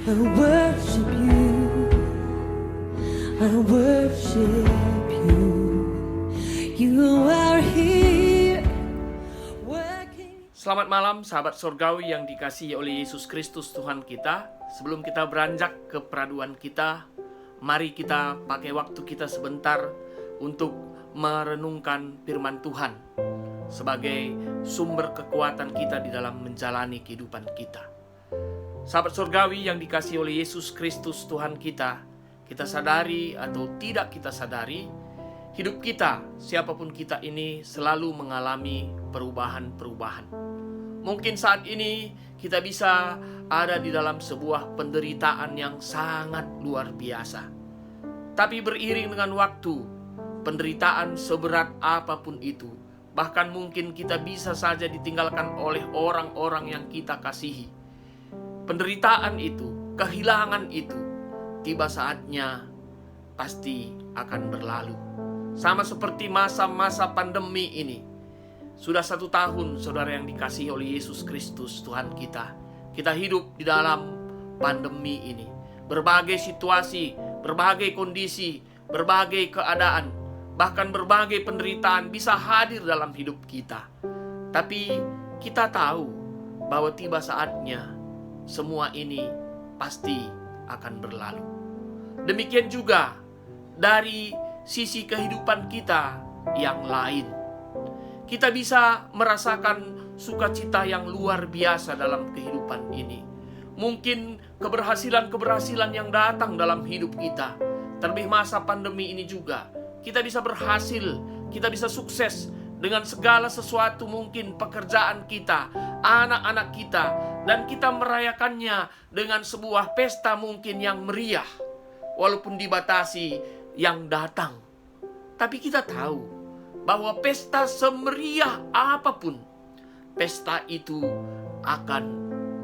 I worship you. I worship you. You are here working. Selamat malam sahabat surgawi yang dikasihi oleh Yesus Kristus Tuhan kita. Sebelum kita beranjak ke peraduan kita, mari kita pakai waktu kita sebentar untuk merenungkan firman Tuhan sebagai sumber kekuatan kita di dalam menjalani kehidupan kita. Sahabat surgawi yang dikasihi oleh Yesus Kristus Tuhan kita, kita sadari atau tidak kita sadari, hidup kita, siapapun kita ini selalu mengalami perubahan-perubahan. Mungkin saat ini kita bisa ada di dalam sebuah penderitaan yang sangat luar biasa. Tapi beriring dengan waktu, penderitaan seberat apapun itu, bahkan mungkin kita bisa saja ditinggalkan oleh orang-orang yang kita kasihi. Penderitaan itu, kehilangan itu, tiba saatnya pasti akan berlalu. Sama seperti masa-masa pandemi ini. Sudah 1 tahun saudara yang dikasihi oleh Yesus Kristus Tuhan kita. Kita hidup di dalam pandemi ini. Berbagai situasi, berbagai kondisi, berbagai keadaan, bahkan berbagai penderitaan bisa hadir dalam hidup kita. Tapi kita tahu bahwa tiba saatnya semua ini pasti akan berlalu. Demikian juga dari sisi kehidupan kita yang lain. Kita bisa merasakan sukacita yang luar biasa dalam kehidupan ini. Mungkin keberhasilan-keberhasilan yang datang dalam hidup kita. Terlebih masa pandemi ini juga, kita bisa berhasil, kita bisa sukses dengan segala sesuatu, mungkin pekerjaan kita, anak-anak kita, dan kita merayakannya dengan sebuah pesta mungkin yang meriah, walaupun dibatasi yang datang. Tapi kita tahu bahwa pesta semeriah apapun, pesta itu akan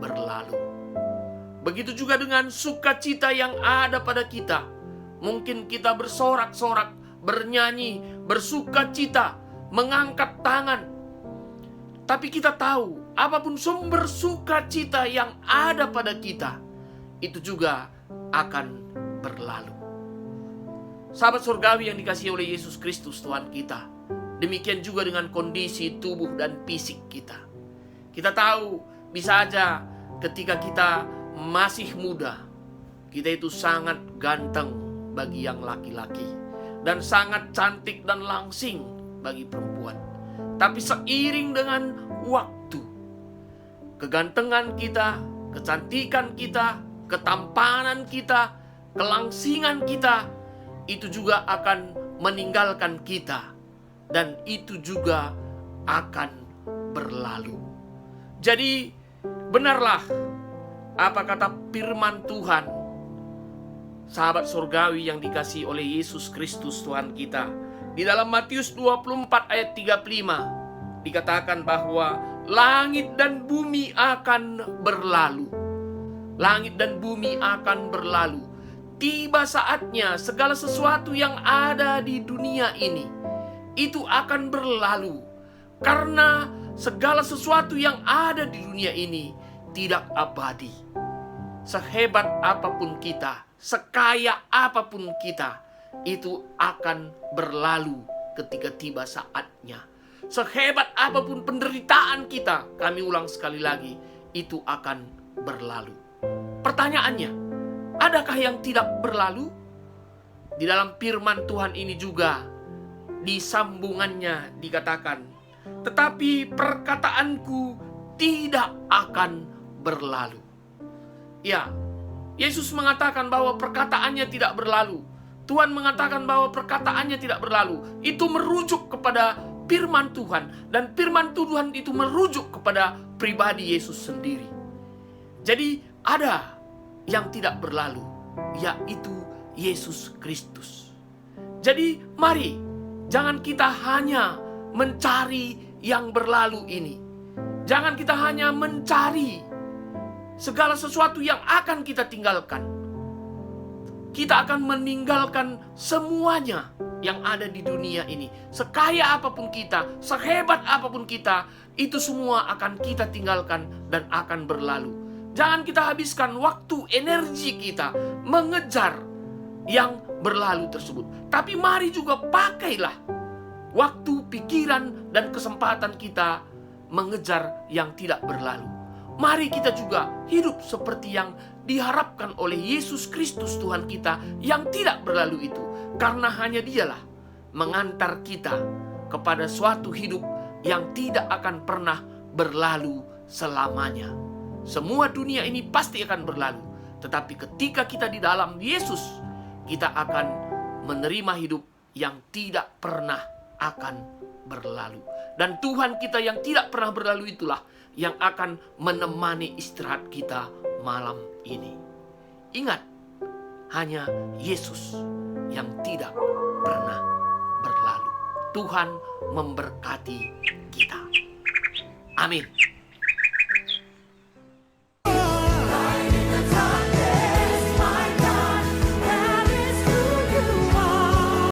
berlalu. Begitu juga dengan sukacita yang ada pada kita. Mungkin kita bersorak-sorak, bernyanyi, bersukacita, mengangkat tangan. Tapi kita tahu, apapun sumber sukacita yang ada pada kita, itu juga akan berlalu. Sahabat surgawi yang dikasihi oleh Yesus Kristus Tuhan kita, demikian juga dengan kondisi tubuh dan fisik kita. Kita tahu, bisa aja ketika kita masih muda, kita itu sangat ganteng bagi yang laki-laki, dan sangat cantik dan langsing bagi perempuan. Tapi seiring dengan waktu, kegantengan kita, kecantikan kita, ketampanan kita, kelangsingan kita, itu juga akan meninggalkan kita. Dan itu juga akan berlalu. Jadi benarlah apa kata firman Tuhan, sahabat surgawi yang dikasihi oleh Yesus Kristus Tuhan kita. Di dalam Matius 24 ayat 35 dikatakan bahwa langit dan bumi akan berlalu. Langit dan bumi akan berlalu. Tiba saatnya segala sesuatu yang ada di dunia ini itu akan berlalu. Karena segala sesuatu yang ada di dunia ini tidak abadi. Sehebat apapun kita, sekaya apapun kita, itu akan berlalu ketika tiba saatnya. Sehebat apapun penderitaan kita, kami ulang sekali lagi, itu akan berlalu. Pertanyaannya, adakah yang tidak berlalu? Di dalam firman Tuhan ini juga, di sambungannya dikatakan, tetapi perkataanku tidak akan berlalu. Ya, Yesus mengatakan bahwa perkataannya tidak berlalu. Tuhan mengatakan bahwa perkataannya tidak berlalu. Itu merujuk kepada firman Tuhan. Dan firman Tuhan itu merujuk kepada pribadi Yesus sendiri. Jadi ada yang tidak berlalu, yaitu Yesus Kristus. Jadi mari, jangan kita hanya mencari yang berlalu ini. Jangan kita hanya mencari segala sesuatu yang akan kita tinggalkan. Kita akan meninggalkan semuanya yang ada di dunia ini. Sekaya apapun kita, sehebat apapun kita, itu semua akan kita tinggalkan dan akan berlalu. Jangan kita habiskan waktu, energi kita mengejar yang berlalu tersebut. Tapi mari juga pakailah waktu, pikiran, dan kesempatan kita mengejar yang tidak berlalu. Mari kita juga hidup seperti yang diharapkan oleh Yesus Kristus Tuhan kita yang tidak berlalu itu. Karena hanya Dialah mengantar kita kepada suatu hidup yang tidak akan pernah berlalu selamanya. Semua dunia ini pasti akan berlalu. Tetapi ketika kita di dalam Yesus, kita akan menerima hidup yang tidak pernah akan berlalu. Dan Tuhan kita yang tidak pernah berlalu itulah yang akan menemani istirahat kita malam ini. Ingat, hanya Yesus yang tidak pernah berlalu. Tuhan memberkati kita. Amin.